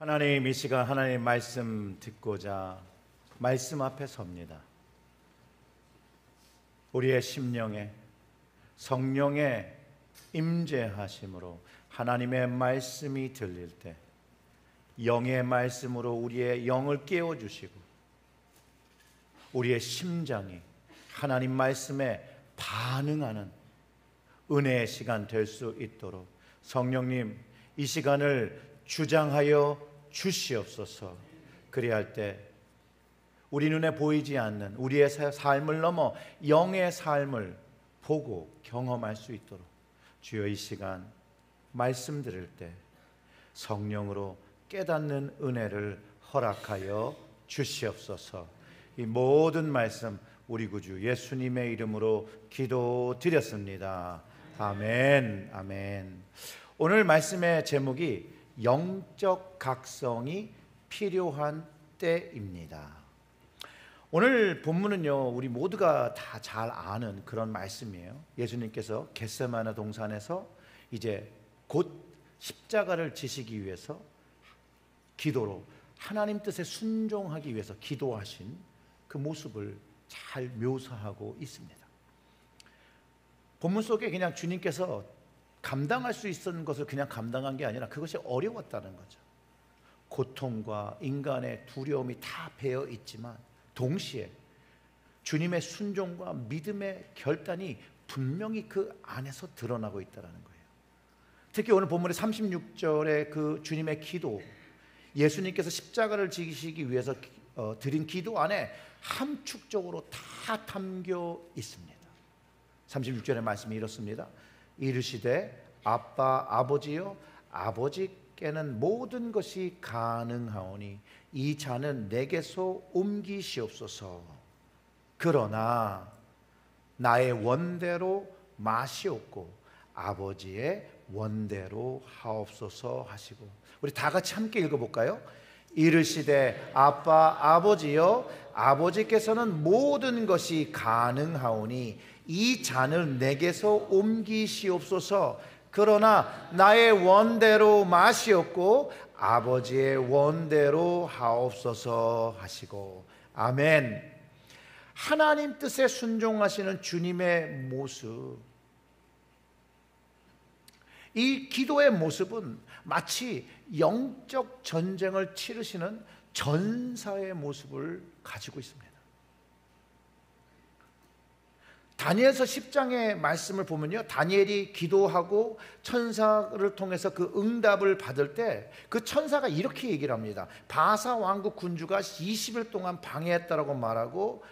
하나님, 이 시간 하나님 말씀 듣고자 말씀 앞에 섭니다. 우리의 심령에 성령의 임재하심으로 하나님의 말씀이 들릴 때 영의 말씀으로 우리의 영을 깨워주시고 우리의 심장이 하나님 말씀에 반응하는 은혜의 시간 될 수 있도록 성령님, 이 시간을 주장하여 주시옵소서. 그리할 때 우리 눈에 보이지 않는 우리의 삶을 넘어 영의 삶을 보고 경험할 수 있도록 주여, 이 시간 말씀 들을 때 성령으로 깨닫는 은혜를 허락하여 주시옵소서. 이 모든 말씀 우리 구주 예수님의 이름으로 기도드렸습니다. 아멘, 아멘. 오늘 말씀의 제목이 영적 각성이 필요한 때입니다. 오늘 본문은요, 우리 모두가 다 잘 아는 그런 말씀이에요. 예수님께서 겟세마네 동산에서 이제 곧 십자가를 지시기 위해서 기도로 하나님 뜻에 순종하기 위해서 기도하신 그 모습을 잘 묘사하고 있습니다. 본문 속에 그냥 주님께서 감당할 수 있었던 것을 그냥 감당한 게 아니라 그것이 어려웠다는 거죠. 고통과 인간의 두려움이 다 배어 있지만 동시에 주님의 순종과 믿음의 결단이 분명히 그 안에서 드러나고 있다는 거예요. 특히 오늘 본문의 36절의 그 주님의 기도, 예수님께서 십자가를 지시기 위해서 드린 기도 안에 함축적으로 다 담겨 있습니다. 36절의 말씀이 이렇습니다. 이르시되 아빠 아버지여, 아버지께는 모든 것이 가능하오니 이 잔은 내게서 옮기시옵소서. 그러나 나의 원대로 마시옵고 아버지의 원대로 하옵소서 하시고, 우리 다 같이 함께 읽어볼까요? 이르시되 아빠 아버지여, 아버지께서는 모든 것이 가능하오니 이 잔을 내게서 옮기시옵소서. 그러나 나의 원대로 마시옵고 아버지의 원대로 하옵소서 하시고. 아멘. 하나님 뜻에 순종하시는 주님의 모습, 이 기도의 모습은 마치 영적 전쟁을 치르시는 전사의 모습을 가지고 있습니다. 다니엘서 10장의 말씀을 보면요, 다니엘이 기도하고 천사를 통해서 그 응답을 받을 때 그 천사가 이렇게 얘기를 합니다. 바사 왕국 군주가 20일 동안 방해했다라고 말하고,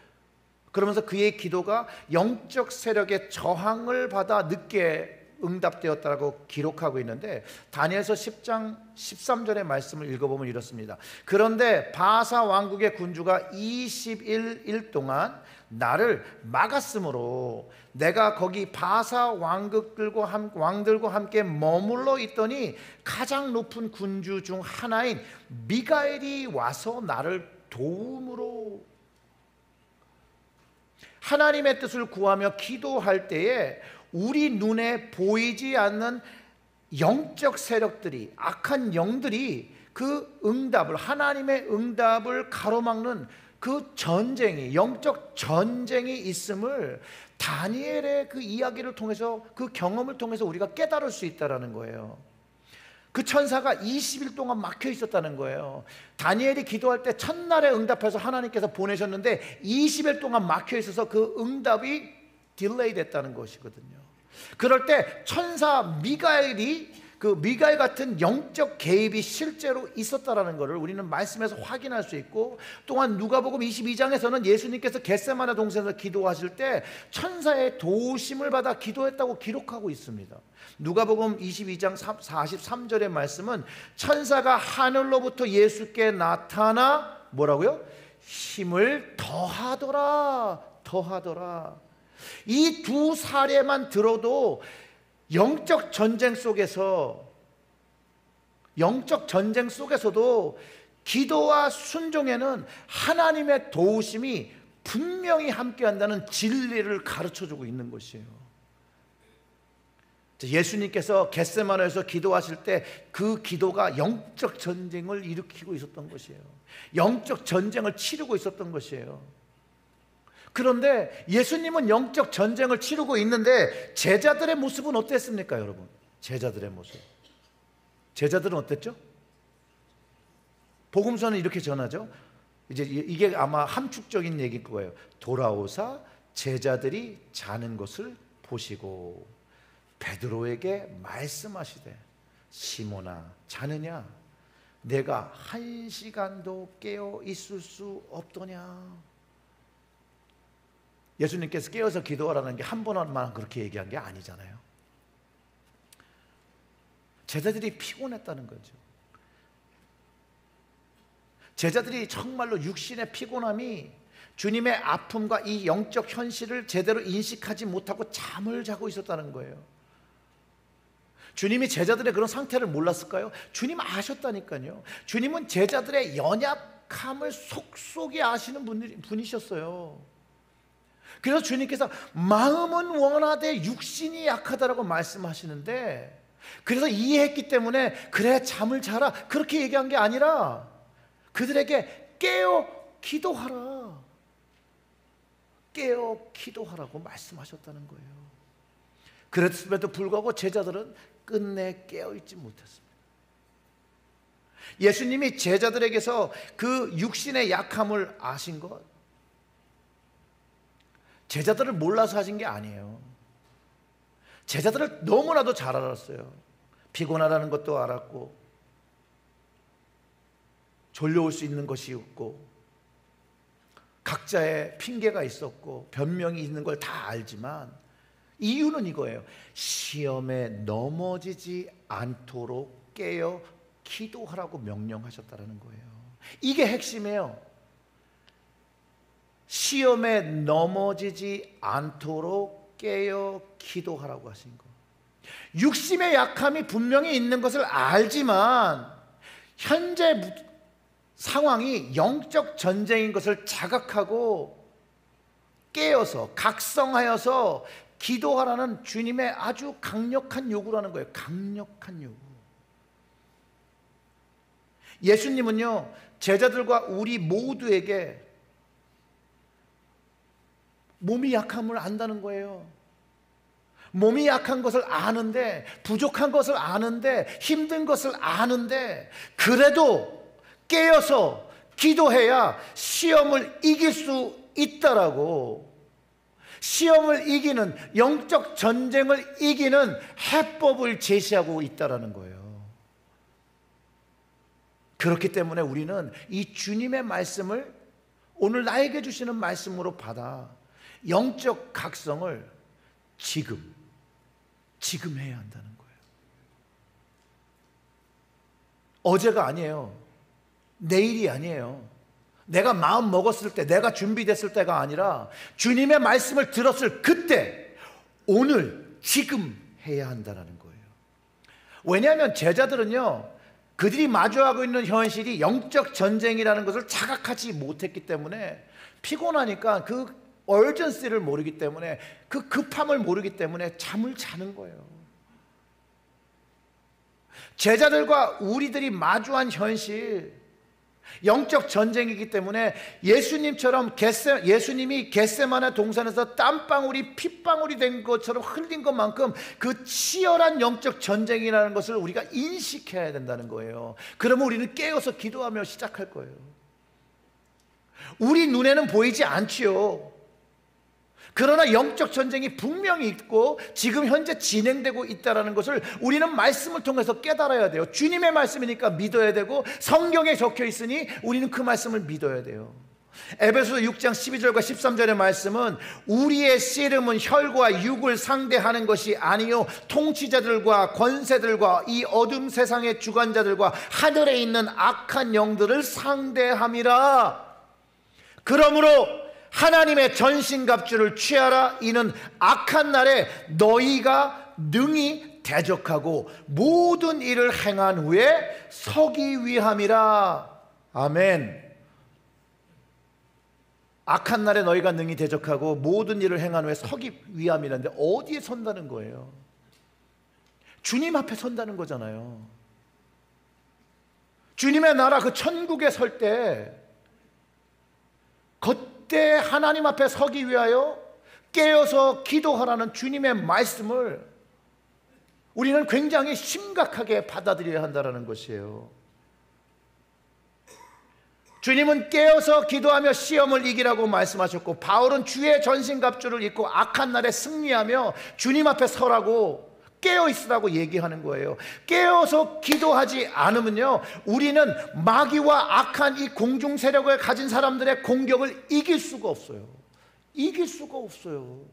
그러면서 그의 기도가 영적 세력의 저항을 받아 늦게 응답되었다라고 기록하고 있는데, 다니엘서 10장 13절의 말씀을 읽어보면 이렇습니다. 그런데 바사 왕국의 군주가 21일 동안 나를 막았으므로 내가 거기 바사 왕들과 함께 머물러 있더니 가장 높은 군주 중 하나인 미가엘이 와서 나를 도움으로. 하나님의 뜻을 구하며 기도할 때에 우리 눈에 보이지 않는 영적 세력들이, 악한 영들이 그 응답을, 하나님의 응답을 가로막는 그 전쟁이, 영적 전쟁이 있음을 다니엘의 그 이야기를 통해서, 그 경험을 통해서 우리가 깨달을 수 있다는 거예요. 그 천사가 20일 동안 막혀 있었다는 거예요. 다니엘이 기도할 때 첫날에 응답해서 하나님께서 보내셨는데 20일 동안 막혀 있어서 그 응답이 딜레이 됐다는 것이거든요. 그럴 때 천사 미가엘이, 그 미가엘 같은 영적 개입이 실제로 있었다라는 것을 우리는 말씀에서 확인할 수 있고, 또한 누가복음 22장에서는 예수님께서 겟세마네 동산에서 기도하실 때 천사의 도우심을 받아 기도했다고 기록하고 있습니다. 누가복음 22장 43절의 말씀은 천사가 하늘로부터 예수께 나타나 뭐라고요? 힘을 더하더라, 더하더라. 이 두 사례만 들어도 영적 전쟁 속에서도 기도와 순종에는 하나님의 도우심이 분명히 함께한다는 진리를 가르쳐주고 있는 것이에요. 예수님께서 겟세마네에서 기도하실 때 그 기도가 영적 전쟁을 일으키고 있었던 것이에요. 영적 전쟁을 치르고 있었던 것이에요. 그런데 예수님은 영적 전쟁을 치르고 있는데 제자들의 모습은 어땠습니까, 여러분? 제자들의 모습. 제자들은 어땠죠? 복음서는 이렇게 전하죠. 이제 이게 아마 함축적인 얘기일 거예요. 돌아오사 제자들이 자는 것을 보시고 베드로에게 말씀하시되, 시몬아, 자느냐? 내가 1시간도 깨어 있을 수 없더냐? 예수님께서 깨어서 기도하라는 게 한 번만 그렇게 얘기한 게 아니잖아요. 제자들이 피곤했다는 거죠. 제자들이 정말로 육신의 피곤함이 주님의 아픔과 이 영적 현실을 제대로 인식하지 못하고 잠을 자고 있었다는 거예요. 주님이 제자들의 그런 상태를 몰랐을까요? 주님 아셨다니까요. 주님은 제자들의 연약함을 속속이 아시는 분이셨어요. 그래서 주님께서 마음은 원하되 육신이 약하다라고 말씀하시는데, 그래서 이해했기 때문에 그래 잠을 자라 그렇게 얘기한 게 아니라 그들에게 깨어 기도하라, 깨어 기도하라고 말씀하셨다는 거예요. 그랬음에도 불구하고 제자들은 끝내 깨어있지 못했습니다. 예수님이 제자들에게서 그 육신의 약함을 아신 것, 제자들을 몰라서 하신 게 아니에요. 제자들을 너무나도 잘 알았어요. 피곤하다는 것도 알았고, 졸려올 수 있는 것이 있고, 각자의 핑계가 있었고 변명이 있는 걸 다 알지만 이유는 이거예요. 시험에 넘어지지 않도록 깨어 기도하라고 명령하셨다는 거예요. 이게 핵심이에요. 시험에 넘어지지 않도록 깨어 기도하라고 하신 거. 육신의 약함이 분명히 있는 것을 알지만 현재 상황이 영적 전쟁인 것을 자각하고 깨어서 각성하여서 기도하라는 주님의 아주 강력한 요구라는 거예요. 강력한 요구. 예수님은요, 제자들과 우리 모두에게 몸이 약함을 안다는 거예요. 몸이 약한 것을 아는데, 부족한 것을 아는데, 힘든 것을 아는데, 그래도 깨어서 기도해야 시험을 이길 수 있다라고, 시험을 이기는, 영적 전쟁을 이기는 해법을 제시하고 있다라는 거예요. 그렇기 때문에 우리는 이 주님의 말씀을 오늘 나에게 주시는 말씀으로 받아 영적 각성을 지금 해야 한다는 거예요. 어제가 아니에요. 내일이 아니에요. 내가 마음 먹었을 때, 내가 준비됐을 때가 아니라 주님의 말씀을 들었을 그때, 오늘, 지금 해야 한다는 거예요. 왜냐하면 제자들은요, 그들이 마주하고 있는 현실이 영적 전쟁이라는 것을 자각하지 못했기 때문에, 피곤하니까 그 얼전시를 모르기 때문에, 그 급함을 모르기 때문에 잠을 자는 거예요. 제자들과 우리들이 마주한 현실, 영적 전쟁이기 때문에 예수님처럼 예수님이 겟세마네 동산에서 땀방울이 핏방울이 된 것처럼 흘린 것만큼 그 치열한 영적 전쟁이라는 것을 우리가 인식해야 된다는 거예요. 그러면 우리는 깨어서 기도하며 시작할 거예요. 우리 눈에는 보이지 않지요. 그러나 영적 전쟁이 분명히 있고 지금 현재 진행되고 있다는 것을 우리는 말씀을 통해서 깨달아야 돼요. 주님의 말씀이니까 믿어야 되고, 성경에 적혀 있으니 우리는 그 말씀을 믿어야 돼요. 에베소서 6장 12절과 13절의 말씀은 우리의 씨름은 혈과 육을 상대하는 것이 아니요 통치자들과 권세들과 이 어둠 세상의 주관자들과 하늘에 있는 악한 영들을 상대함이라. 그러므로 하나님의 전신갑주를 취하라. 이는 악한 날에 너희가 능히 대적하고 모든 일을 행한 후에 서기 위함이라. 아멘. 악한 날에 너희가 능히 대적하고 모든 일을 행한 후에 서기 위함이라는데 어디에 선다는 거예요? 주님 앞에 선다는 거잖아요. 주님의 나라 그 천국에 설 때 그때 하나님 앞에 서기 위하여 깨어서 기도하라는 주님의 말씀을 우리는 굉장히 심각하게 받아들여야 한다는 것이에요. 주님은 깨어서 기도하며 시험을 이기라고 말씀하셨고, 바울은 주의 전신갑주를 입고 악한 날에 승리하며 주님 앞에 서라고, 깨어 있으라고 얘기하는 거예요. 깨어서 기도하지 않으면요, 우리는 마귀와 악한 이 공중 세력을 가진 사람들의 공격을 이길 수가 없어요. 이길 수가 없어요.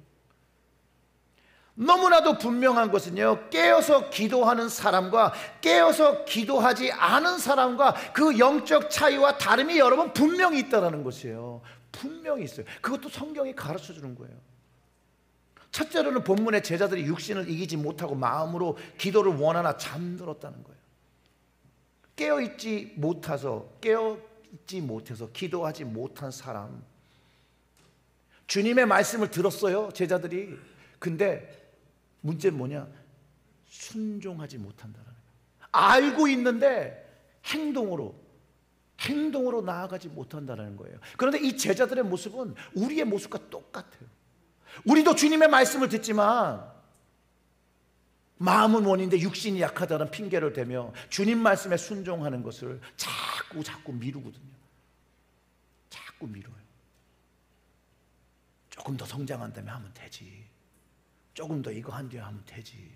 너무나도 분명한 것은요, 깨어서 기도하는 사람과 깨어서 기도하지 않은 사람과 그 영적 차이와 다름이 여러분 분명히 있다는 것이에요. 분명히 있어요. 그것도 성경이 가르쳐 주는 거예요. 첫째로는 본문의 제자들이 육신을 이기지 못하고 마음으로 기도를 원하나 잠들었다는 거예요. 깨어있지 못해서 기도하지 못한 사람, 주님의 말씀을 들었어요, 제자들이. 근데 문제는 뭐냐? 순종하지 못한다는 거예요. 알고 있는데 행동으로 나아가지 못한다는 거예요. 그런데 이 제자들의 모습은 우리의 모습과 똑같아요. 우리도 주님의 말씀을 듣지만 마음은 원인데 육신이 약하다는 핑계를 대며 주님 말씀에 순종하는 것을 자꾸 미루거든요. 자꾸 미뤄요. 조금 더 성장한다면 하면 되지. 조금 더 이거 한 뒤에 하면 되지.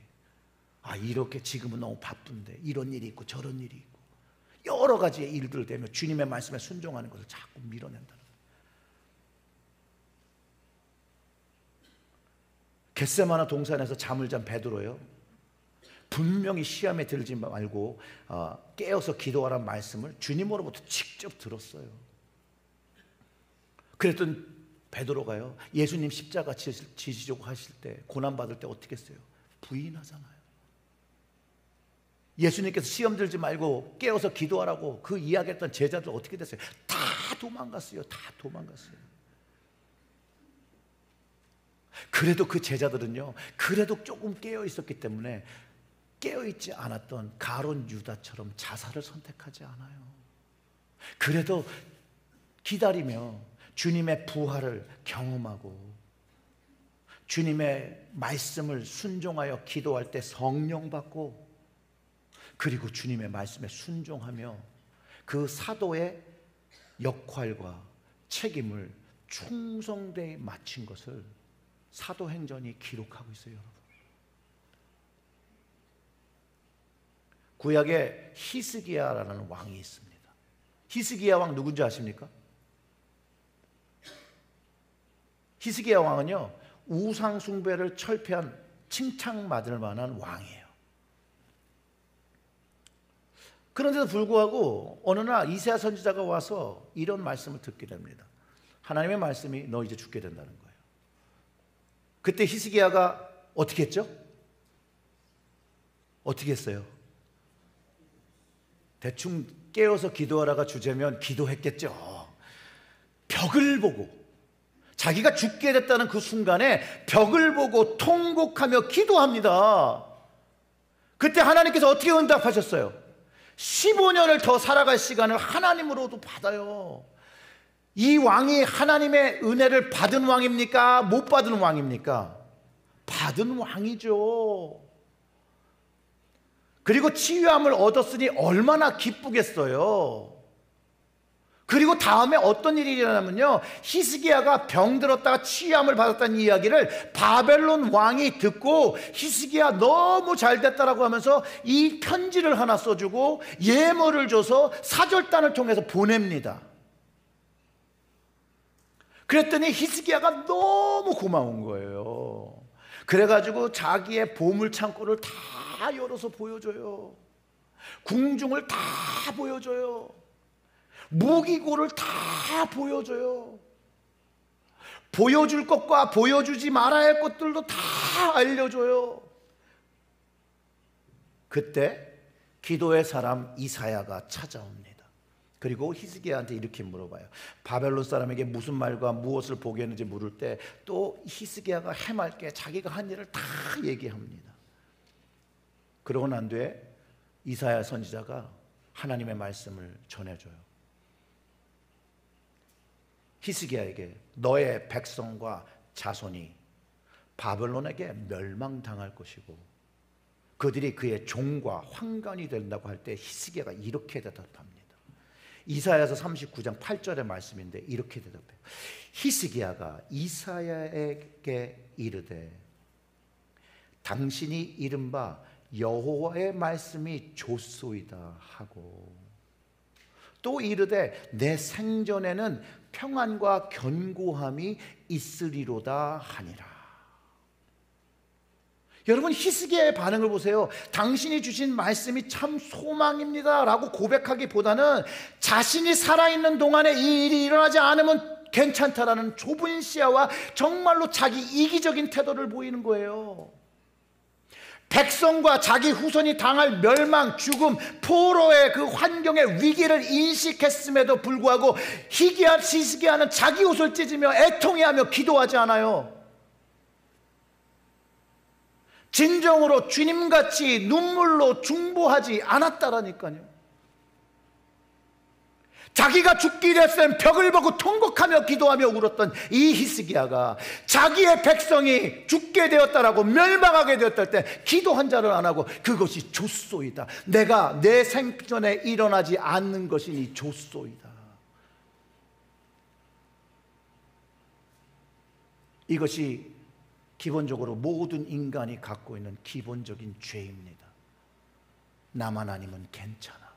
이렇게 지금은 너무 바쁜데 이런 일이 있고 저런 일이 있고 여러 가지의 일들을 대며 주님의 말씀에 순종하는 것을 자꾸 밀어낸다. 겟세마네 동산에서 잠을 잔 베드로요, 분명히 시험에 들지 말고 깨어서 기도하라는 말씀을 주님으로부터 직접 들었어요. 그랬더니 베드로가요, 예수님 십자가 지시려고 하실 때, 고난받을 때 어떻게 했어요? 부인하잖아요. 예수님께서 시험 들지 말고 깨어서 기도하라고 그 이야기했던 제자들 어떻게 됐어요? 다 도망갔어요. 다 도망갔어요. 그래도 그 제자들은요, 그래도 조금 깨어 있었기 때문에 깨어 있지 않았던 가룟 유다처럼 자살을 선택하지 않아요. 그래도 기다리며 주님의 부활을 경험하고 주님의 말씀을 순종하여 기도할 때 성령 받고, 그리고 주님의 말씀에 순종하며 그 사도의 역할과 책임을 충성되이 마친 것을 사도행전이 기록하고 있어요, 여러분. 구약에 히스기야라는 왕이 있습니다. 히스기야 왕 누군지 아십니까? 히스기야 왕은요, 우상 숭배를 철폐한 칭찬받을 만한 왕이에요. 그런데도 불구하고 어느 날 이사야 선지자가 와서 이런 말씀을 듣게 됩니다. 하나님의 말씀이 너 이제 죽게 된다는 거예요. 그때 히스기야가 어떻게 했죠? 어떻게 했어요? 대충 깨어서 기도하라가 주제면 기도했겠죠. 벽을 보고, 자기가 죽게 됐다는 그 순간에 벽을 보고 통곡하며 기도합니다. 그때 하나님께서 어떻게 응답하셨어요? 15년을 더 살아갈 시간을 하나님으로도 받아요. 이 왕이 하나님의 은혜를 받은 왕입니까? 못 받은 왕입니까? 받은 왕이죠. 그리고 치유함을 얻었으니 얼마나 기쁘겠어요. 그리고 다음에 어떤 일이 일어나면요, 히스기야가 병들었다가 치유함을 받았다는 이야기를 바벨론 왕이 듣고 히스기야 너무 잘 됐다라고 하면서 이 편지를 하나 써주고 예물을 줘서 사절단을 통해서 보냅니다. 그랬더니 히스기야가 너무 고마운 거예요. 그래가지고 자기의 보물창고를 다 열어서 보여줘요. 궁중을 다 보여줘요. 무기고를 다 보여줘요. 보여줄 것과 보여주지 말아야 할 것들도 다 알려줘요. 그때 기도의 사람 이사야가 찾아옵니다. 그리고 히스기야한테 이렇게 물어봐요. 바벨론 사람에게 무슨 말과 무엇을 보게 했는지 물을 때 또 히스기야가 해맑게 자기가 한 일을 다 얘기합니다. 그러고 난 뒤에 이사야 선지자가 하나님의 말씀을 전해줘요. 히스기야에게 너의 백성과 자손이 바벨론에게 멸망당할 것이고 그들이 그의 종과 환관이 된다고 할 때 히스기야가 이렇게 대답합니다. 이사야서 39장 8절의 말씀인데 이렇게 대답해요. 히스기야가 이사야에게 이르되 당신이 이른바 여호와의 말씀이 좋소이다 하고 또 이르되 내 생전에는 평안과 견고함이 있으리로다 하니라. 여러분, 히스기야의 반응을 보세요. 당신이 주신 말씀이 참 소망입니다 라고 고백하기보다는 자신이 살아있는 동안에 이 일이 일어나지 않으면 괜찮다라는 좁은 시야와 정말로 자기 이기적인 태도를 보이는 거예요. 백성과 자기 후손이 당할 멸망, 죽음, 포로의 그 환경의 위기를 인식했음에도 불구하고 히스기야는 자기 옷을 찢으며 애통해하며 기도하지 않아요. 진정으로 주님같이 눈물로 중보하지 않았다라니까요. 자기가 죽기 됐을 땐 벽을 보고 통곡하며 기도하며 울었던 이 히스기야가 자기의 백성이 죽게 되었다라고 멸망하게 되었을 때 기도 한 자를 안 하고 그것이 좋소이다. 내가 내 생전에 일어나지 않는 것이니 좋소이다. 이것이 기본적으로 모든 인간이 갖고 있는 기본적인 죄입니다. 나만 아니면 괜찮아.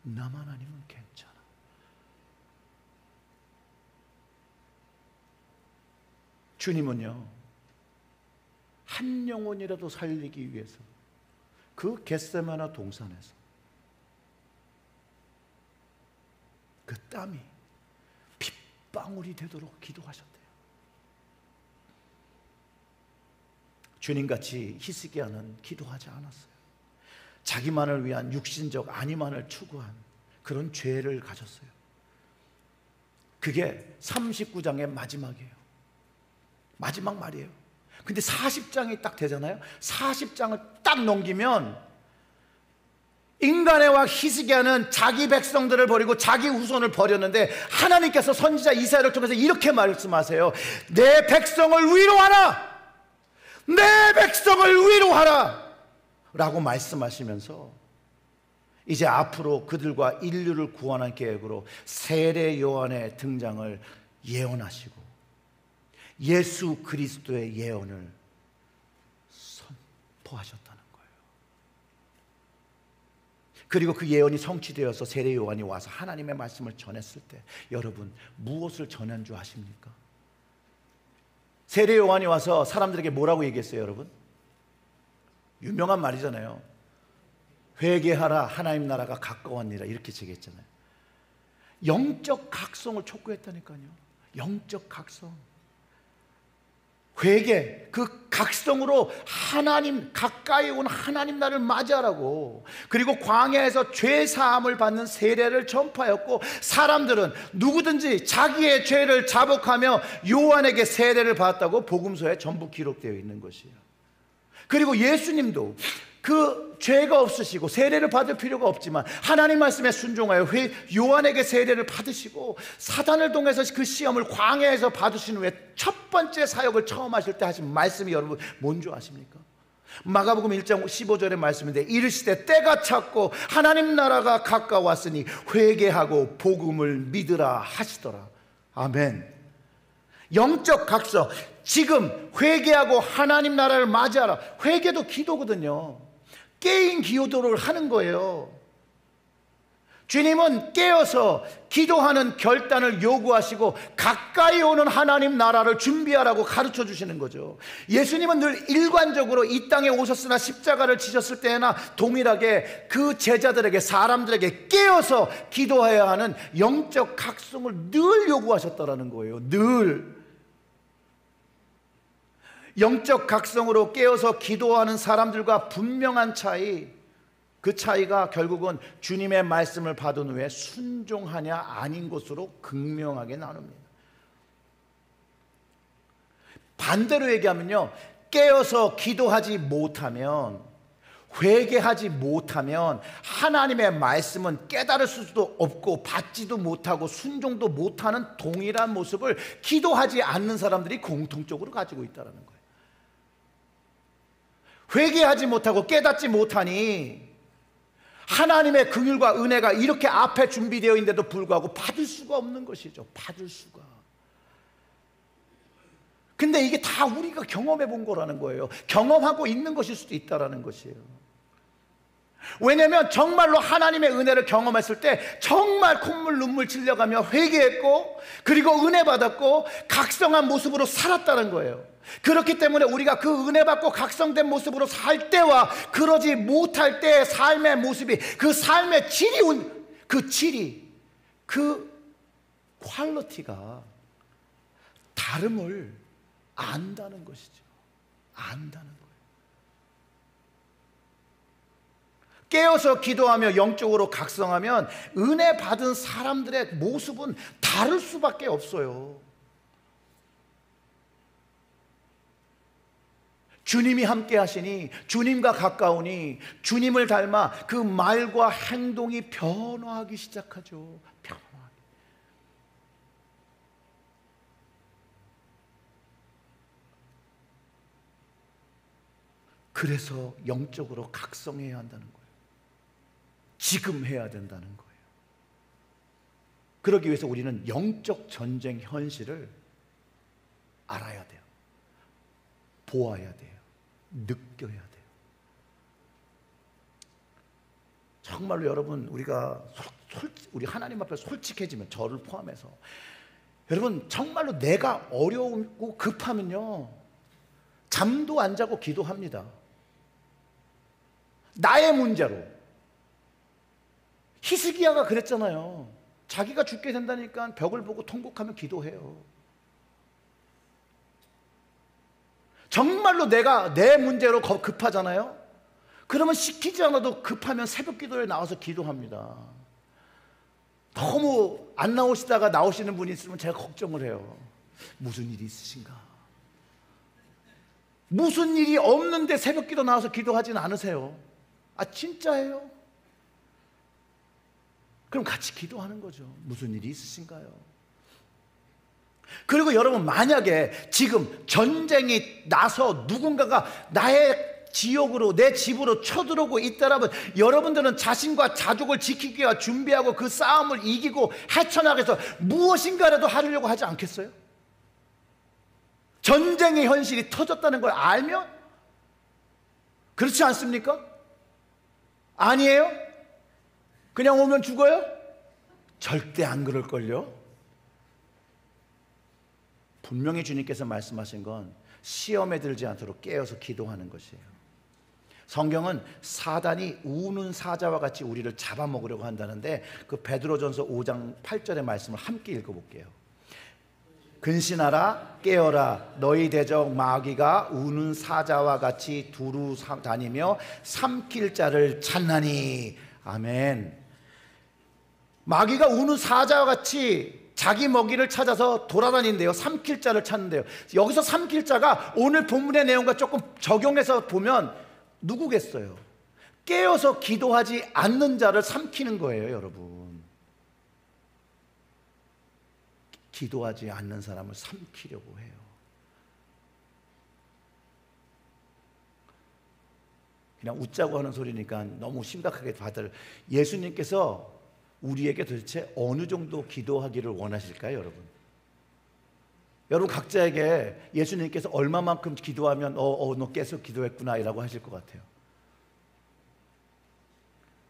나만 아니면 괜찮아. 주님은요, 한 영혼이라도 살리기 위해서 그 겟세마네 동산에서 그 땀이 빗방울이 되도록 기도하셨대요. 주님같이 히스기야는 기도하지 않았어요. 자기만을 위한 육신적 안위만을 추구한 그런 죄를 가졌어요. 그게 39장의 마지막이에요. 마지막 말이에요. 근데 40장이 딱 되잖아요. 40장을 딱 넘기면 인간의 왕 히스기야는 자기 백성들을 버리고 자기 후손을 버렸는데 하나님께서 선지자 이사야를 통해서 이렇게 말씀하세요. 내 백성을 위로하라. 내 백성을 위로하라 라고 말씀하시면서 이제 앞으로 그들과 인류를 구원할 계획으로 세례 요한의 등장을 예언하시고 예수 그리스도의 예언을 선포하셨다는 거예요. 그리고 그 예언이 성취되어서 세례 요한이 와서 하나님의 말씀을 전했을 때 여러분 무엇을 전한 줄 아십니까? 세례 요한이 와서 사람들에게 뭐라고 얘기했어요, 여러분? 유명한 말이잖아요. 회개하라, 하나님 나라가 가까웠니라, 이렇게 얘기했잖아요. 영적 각성을 촉구했다니까요. 영적 각성. 회개, 그 각성으로 하나님, 가까이 온 하나님 나를 맞이하라고. 그리고 광야에서 죄 사함을 받는 세례를 전파했고 사람들은 누구든지 자기의 죄를 자복하며 요한에게 세례를 받았다고 복음서에 전부 기록되어 있는 것이에요. 그리고 예수님도 그 죄가 없으시고 세례를 받을 필요가 없지만 하나님 말씀에 순종하여 요한에게 세례를 받으시고 사단을 통해서 그 시험을 광야에서 받으신 후에 첫 번째 사역을 처음 하실 때 하신 말씀이 여러분 뭔지 아십니까? 마가복음 1장 15절의 말씀인데 이르시되 때가 찼고 하나님 나라가 가까웠으니 회개하고 복음을 믿으라 하시더라. 아멘. 영적 각성. 지금 회개하고 하나님 나라를 맞이하라. 회개도 기도거든요. 깨인 기도를 하는 거예요. 주님은 깨어서 기도하는 결단을 요구하시고 가까이 오는 하나님 나라를 준비하라고 가르쳐 주시는 거죠. 예수님은 늘 일관적으로 이 땅에 오셨으나 십자가를 지셨을 때나 동일하게 그 제자들에게 사람들에게 깨어서 기도해야 하는 영적 각성을 늘 요구하셨다라는 거예요. 늘. 영적 각성으로 깨어서 기도하는 사람들과 분명한 차이, 그 차이가 결국은 주님의 말씀을 받은 후에 순종하냐 아닌 것으로 극명하게 나눕니다. 반대로 얘기하면요, 깨어서 기도하지 못하면 회개하지 못하면 하나님의 말씀은 깨달을 수도 없고 받지도 못하고 순종도 못하는 동일한 모습을 기도하지 않는 사람들이 공통적으로 가지고 있다는 거예요. 회개하지 못하고 깨닫지 못하니 하나님의 긍휼과 은혜가 이렇게 앞에 준비되어 있는데도 불구하고 받을 수가 없는 것이죠. 받을 수가. 근데 이게 다 우리가 경험해 본 거라는 거예요. 경험하고 있는 것일 수도 있다는 것이에요. 왜냐하면 정말로 하나님의 은혜를 경험했을 때 정말 콧물 눈물 질려가며 회개했고, 그리고 은혜 받았고 각성한 모습으로 살았다는 거예요. 그렇기 때문에 우리가 그 은혜 받고 각성된 모습으로 살 때와 그러지 못할 때의 삶의 모습이, 그 삶의 질이, 그 퀄리티가 다름을 안다는 것이죠. 안다는 거예요. 깨어서 기도하며 영적으로 각성하면 은혜 받은 사람들의 모습은 다를 수밖에 없어요. 주님이 함께 하시니, 주님과 가까우니 주님을 닮아 그 말과 행동이 변화하기 시작하죠. 변화하기. 그래서 영적으로 각성해야 한다는 거예요. 지금 해야 된다는 거예요. 그러기 위해서 우리는 영적 전쟁 현실을 알아야 돼요. 보아야 돼요. 느껴야 돼요. 정말로 여러분, 우리 하나님 앞에 솔직해지면, 저를 포함해서 여러분, 정말로 내가 어려우고 급하면요, 잠도 안 자고 기도합니다. 나의 문제로. 히스기야가 그랬잖아요. 자기가 죽게 된다니까 벽을 보고 통곡하며 기도해요. 정말로 내가 내 문제로 급하잖아요. 그러면 시키지 않아도 급하면 새벽 기도에 나와서 기도합니다. 너무 안 나오시다가 나오시는 분이 있으면 제가 걱정을 해요. 무슨 일이 있으신가? 무슨 일이 없는데 새벽 기도 나와서 기도하진 않으세요? 아, 진짜예요? 그럼 같이 기도하는 거죠. 무슨 일이 있으신가요? 그리고 여러분, 만약에 지금 전쟁이 나서 누군가가 나의 지역으로, 내 집으로 쳐들어오고 있다라면 여러분들은 자신과 자족을 지키기 위해 준비하고 그 싸움을 이기고 헤쳐나가기 위해서 무엇인가라도 하려고 하지 않겠어요? 전쟁의 현실이 터졌다는 걸 알면? 그렇지 않습니까? 아니에요? 그냥 오면 죽어요? 절대 안 그럴걸요? 분명히 주님께서 말씀하신 건 시험에 들지 않도록 깨어서 기도하는 것이에요. 성경은 사단이 우는 사자와 같이 우리를 잡아먹으려고 한다는데, 그 베드로전서 5장 8절의 말씀을 함께 읽어볼게요. 근신하라, 깨어라, 너희 대적 마귀가 우는 사자와 같이 두루 다니며 삼킬 자를 찾나니. 아멘. 마귀가 우는 사자와 같이 자기 먹이를 찾아서 돌아다닌대요. 삼킬 자를 찾는데요. 여기서 삼킬 자가 오늘 본문의 내용과 조금 적용해서 보면 누구겠어요? 깨어서 기도하지 않는 자를 삼키는 거예요, 여러분. 기도하지 않는 사람을 삼키려고 해요. 그냥 웃자고 하는 소리니까 너무 심각하게 다들. 예수님께서 우리에게 도대체 어느 정도 기도하기를 원하실까요, 여러분? 여러분 각자에게 예수님께서 얼마만큼 기도하면 너 계속 기도했구나 이라고 하실 것 같아요.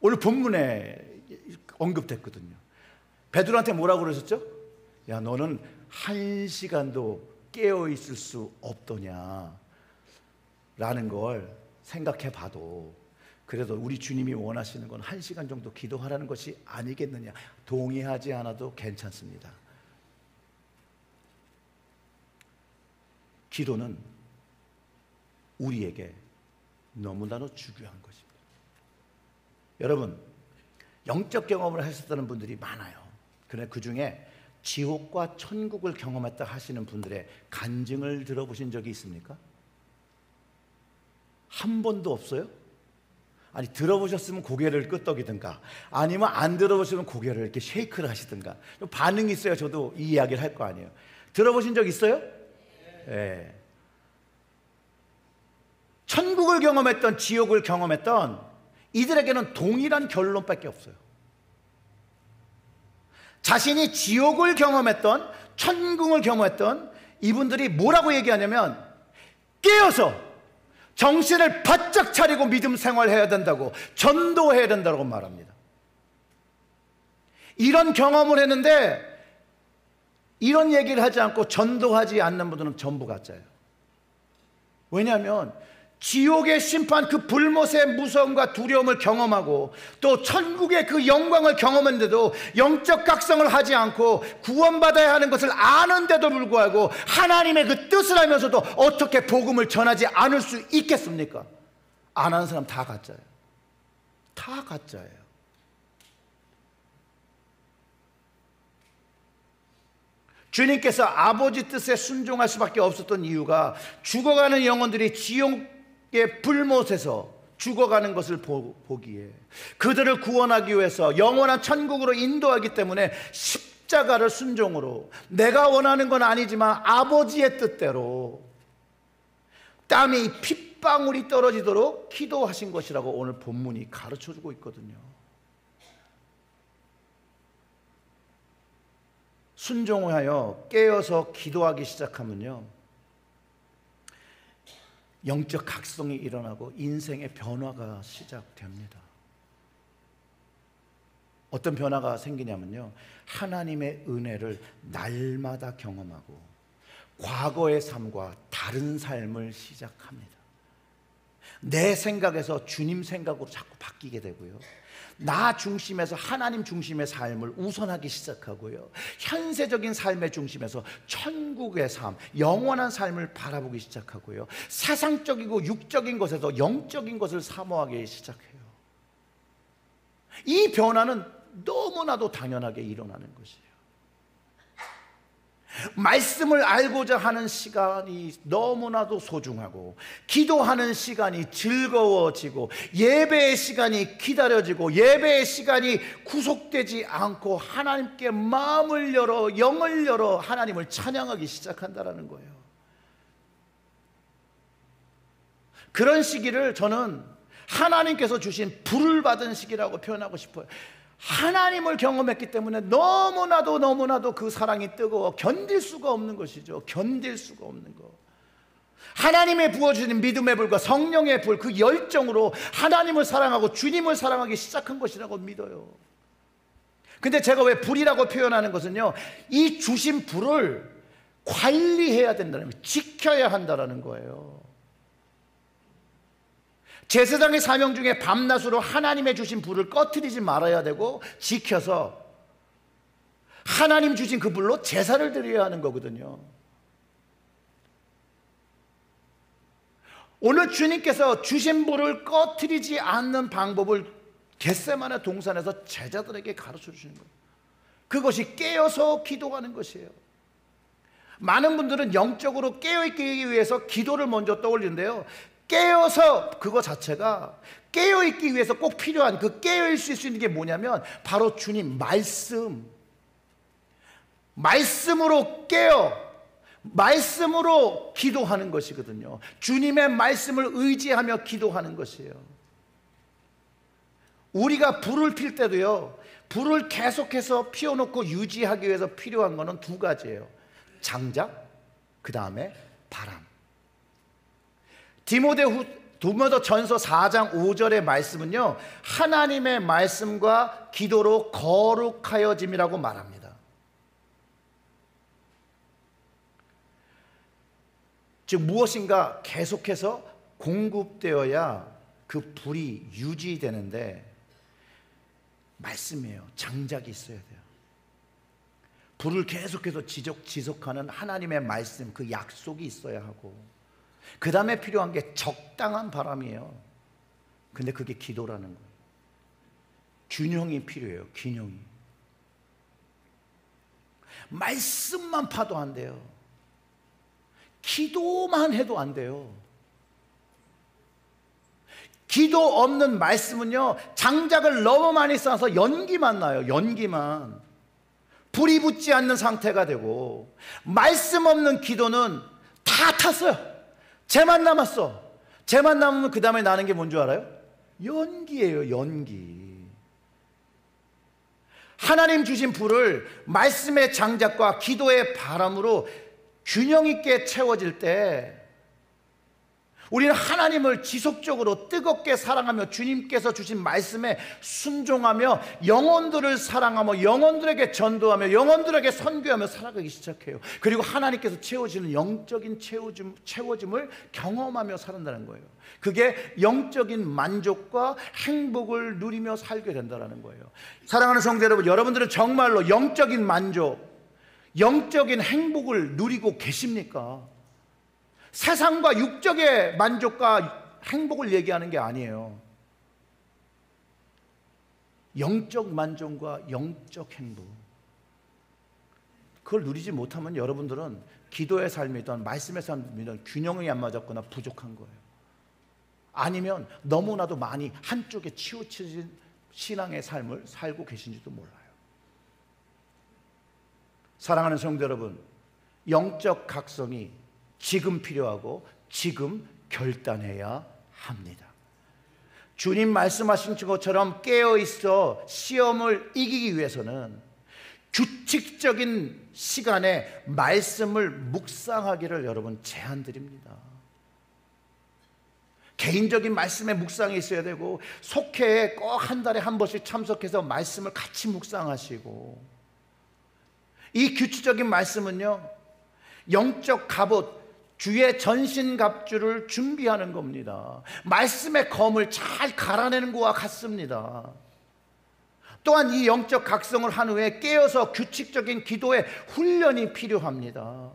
오늘 본문에 언급됐거든요. 베드로한테 뭐라고 그러셨죠? 야, 너는 1시간도 깨어있을 수 없더냐 라는 걸 생각해 봐도 그래도 우리 주님이 원하시는 건 1시간 정도 기도하라는 것이 아니겠느냐. 동의하지 않아도 괜찮습니다. 기도는 우리에게 너무나도 중요한 것입니다. 여러분, 영적 경험을 하셨다는 분들이 많아요. 그런데 그 중에 지옥과 천국을 경험했다 하시는 분들의 간증을 들어보신 적이 있습니까? 한 번도 없어요? 아니, 들어보셨으면 고개를 끄덕이든가 아니면 안 들어보시면 고개를 이렇게 쉐이크를 하시든가 반응이 있어야 저도 이 이야기를 할 거 아니에요. 들어보신 적 있어요? 네. 천국을 경험했던 지옥을 경험했던 이들에게는 동일한 결론밖에 없어요. 자신이 지옥을 경험했던 천국을 경험했던 이분들이 뭐라고 얘기하냐면 깨어서 정신을 바짝 차리고 믿음 생활해야 된다고, 전도해야 된다고 말합니다. 이런 경험을 했는데 이런 얘기를 하지 않고 전도하지 않는 분들은 전부 가짜예요. 왜냐하면 지옥의 심판, 그 불못의 무서움과 두려움을 경험하고 또 천국의 그 영광을 경험했는데도 영적 각성을 하지 않고 구원받아야 하는 것을 아는데도 불구하고 하나님의 그 뜻을 알면서도 어떻게 복음을 전하지 않을 수 있겠습니까? 안 하는 사람 다 가짜예요. 다 가짜예요. 주님께서 아버지 뜻에 순종할 수밖에 없었던 이유가 죽어가는 영혼들이 지옥의 불못에서 죽어가는 것을 보기에 그들을 구원하기 위해서 영원한 천국으로 인도하기 때문에 십자가를 순종으로, 내가 원하는 건 아니지만 아버지의 뜻대로 땀이 핏방울이 떨어지도록 기도하신 것이라고 오늘 본문이 가르쳐주고 있거든요. 순종하여 깨어서 기도하기 시작하면요, 영적 각성이 일어나고 인생의 변화가 시작됩니다. 어떤 변화가 생기냐면요, 하나님의 은혜를 날마다 경험하고 과거의 삶과 다른 삶을 시작합니다. 내 생각에서 주님 생각으로 자꾸 바뀌게 되고요, 나 중심에서 하나님 중심의 삶을 우선하기 시작하고요, 현세적인 삶의 중심에서 천국의 삶, 영원한 삶을 바라보기 시작하고요, 세상적이고 육적인 것에서 영적인 것을 사모하기 시작해요. 이 변화는 너무나도 당연하게 일어나는 것이에요. 말씀을 알고자 하는 시간이 너무나도 소중하고, 기도하는 시간이 즐거워지고, 예배의 시간이 기다려지고, 예배의 시간이 구속되지 않고 하나님께 마음을 열어, 영을 열어 하나님을 찬양하기 시작한다는 거예요. 그런 시기를 저는 하나님께서 주신 불을 받은 시기라고 표현하고 싶어요. 하나님을 경험했기 때문에 너무나도 그 사랑이 뜨거워 견딜 수가 없는 것이죠. 견딜 수가 없는 것. 하나님의 부어주신 믿음의 불과 성령의 불, 그 열정으로 하나님을 사랑하고 주님을 사랑하기 시작한 것이라고 믿어요. 근데 제가 왜 불이라고 표현하는 것은요, 이 주신 불을 관리해야 된다는 거예요. 지켜야 한다는 거예요. 제사장의 사명 중에 밤낮으로 하나님의 주신 불을 꺼트리지 말아야 되고, 지켜서 하나님 주신 그 불로 제사를 드려야 하는 거거든요. 오늘 주님께서 주신 불을 꺼트리지 않는 방법을 겟세마네 동산에서 제자들에게 가르쳐 주시는 거예요. 그것이 깨어서 기도하는 것이에요. 많은 분들은 영적으로 깨어있기 위해서 기도를 먼저 떠올리는데요, 깨어서 그거 자체가 깨어있기 위해서 꼭 필요한, 그 깨어있을 수 있는 게 뭐냐면 바로 주님 말씀으로 깨어 말씀으로 기도하는 것이거든요. 주님의 말씀을 의지하며 기도하는 것이에요. 우리가 불을 필 때도요, 불을 계속해서 피워놓고 유지하기 위해서 필요한 것은 두 가지예요. 장작, 그 다음에 바람. 디모데전서 4장 5절의 말씀은요, 하나님의 말씀과 기도로 거룩하여짐이라고 말합니다. 즉 무엇인가 계속해서 공급되어야 그 불이 유지되는데, 말씀이에요. 장작이 있어야 돼요. 불을 계속해서 지속하는 하나님의 말씀, 그 약속이 있어야 하고, 그 다음에 필요한 게 적당한 바람이에요. 근데 그게 기도라는 거예요. 균형이 필요해요. 균형이. 말씀만 파도 안 돼요. 기도만 해도 안 돼요. 기도 없는 말씀은요, 장작을 너무 많이 쌓아서 연기만 나요. 연기만. 불이 붙지 않는 상태가 되고, 말씀 없는 기도는 다 탔어요. 쟤만 남았어. 쟤만 남으면 그 다음에 나는 게 뭔 줄 알아요? 연기예요. 연기. 하나님 주신 불을 말씀의 장작과 기도의 바람으로 균형 있게 채워질 때, 우리는 하나님을 지속적으로 뜨겁게 사랑하며 주님께서 주신 말씀에 순종하며 영혼들을 사랑하며 영혼들에게 전도하며 영혼들에게 선교하며 살아가기 시작해요. 그리고 하나님께서 채워지는 영적인 채워짐을 경험하며 산다는 거예요. 그게 영적인 만족과 행복을 누리며 살게 된다는 거예요. 사랑하는 성도 여러분, 여러분들은 정말로 영적인 만족, 영적인 행복을 누리고 계십니까? 세상과 육적의 만족과 행복을 얘기하는 게 아니에요. 영적 만족과 영적 행복, 그걸 누리지 못하면 여러분들은 기도의 삶이든 말씀의 삶이든 균형이 안 맞았거나 부족한 거예요. 아니면 너무나도 많이 한쪽에 치우쳐진 신앙의 삶을 살고 계신지도 몰라요. 사랑하는 성도 여러분, 영적 각성이 지금 필요하고 지금 결단해야 합니다. 주님 말씀하신 것처럼 깨어있어 시험을 이기기 위해서는 규칙적인 시간에 말씀을 묵상하기를 여러분 제안드립니다. 개인적인 말씀에 묵상이 있어야 되고, 속회에 꼭 한 달에 한 번씩 참석해서 말씀을 같이 묵상하시고, 이 규칙적인 말씀은요, 영적 갑옷, 주의 전신갑주를 준비하는 겁니다. 말씀의 검을 잘 갈아내는 것과 같습니다. 또한 이 영적 각성을 한 후에 깨어서 규칙적인 기도의 훈련이 필요합니다.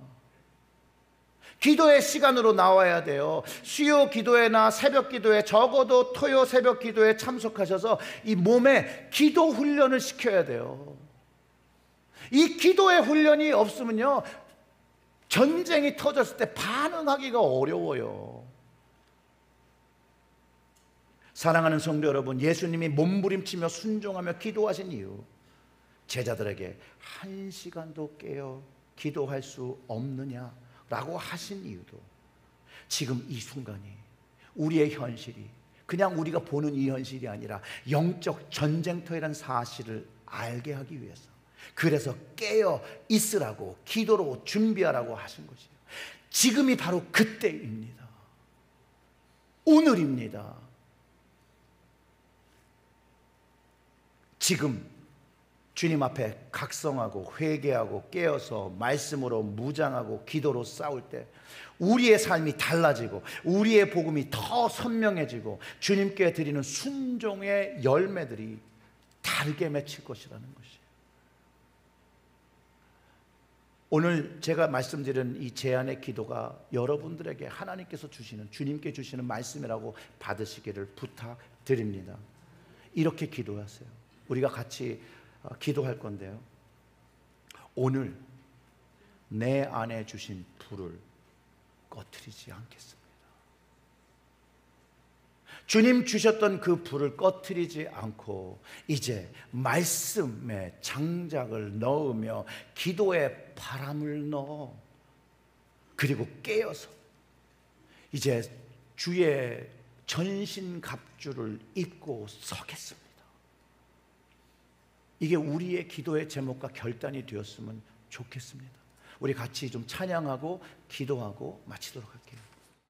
기도의 시간으로 나와야 돼요. 수요 기도회나 새벽 기도회, 적어도 토요 새벽 기도에 참석하셔서 이 몸에 기도 훈련을 시켜야 돼요. 이 기도의 훈련이 없으면요, 전쟁이 터졌을 때 반응하기가 어려워요. 사랑하는 성도 여러분, 예수님이 몸부림치며 순종하며 기도하신 이유, 제자들에게 1시간도 깨어 기도할 수 없느냐라고 하신 이유도, 지금 이 순간이 우리의 현실이 그냥 우리가 보는 이 현실이 아니라 영적 전쟁터라는 사실을 알게 하기 위해서, 그래서 깨어 있으라고, 기도로 준비하라고 하신 것이에요. 지금이 바로 그때입니다. 오늘입니다. 지금 주님 앞에 각성하고 회개하고 깨어서 말씀으로 무장하고 기도로 싸울 때 우리의 삶이 달라지고 우리의 복음이 더 선명해지고 주님께 드리는 순종의 열매들이 다르게 맺힐 것이라는 것이에요. 오늘 제가 말씀드린 이 제안의 기도가 여러분들에게 하나님께서 주시는, 주님께 주시는 말씀이라고 받으시기를 부탁드립니다. 이렇게 기도하세요. 우리가 같이 기도할 건데요, 오늘 내 안에 주신 불을 꺼트리지 않겠습니다. 주님 주셨던 그 불을 꺼트리지 않고 이제 말씀에 장작을 넣으며 기도에 바람을 넣어, 그리고 깨어서 이제 주의 전신갑주를 입고 서겠습니다. 이게 우리의 기도의 제목과 결단이 되었으면 좋겠습니다. 우리 같이 좀 찬양하고 기도하고 마치도록 할게요.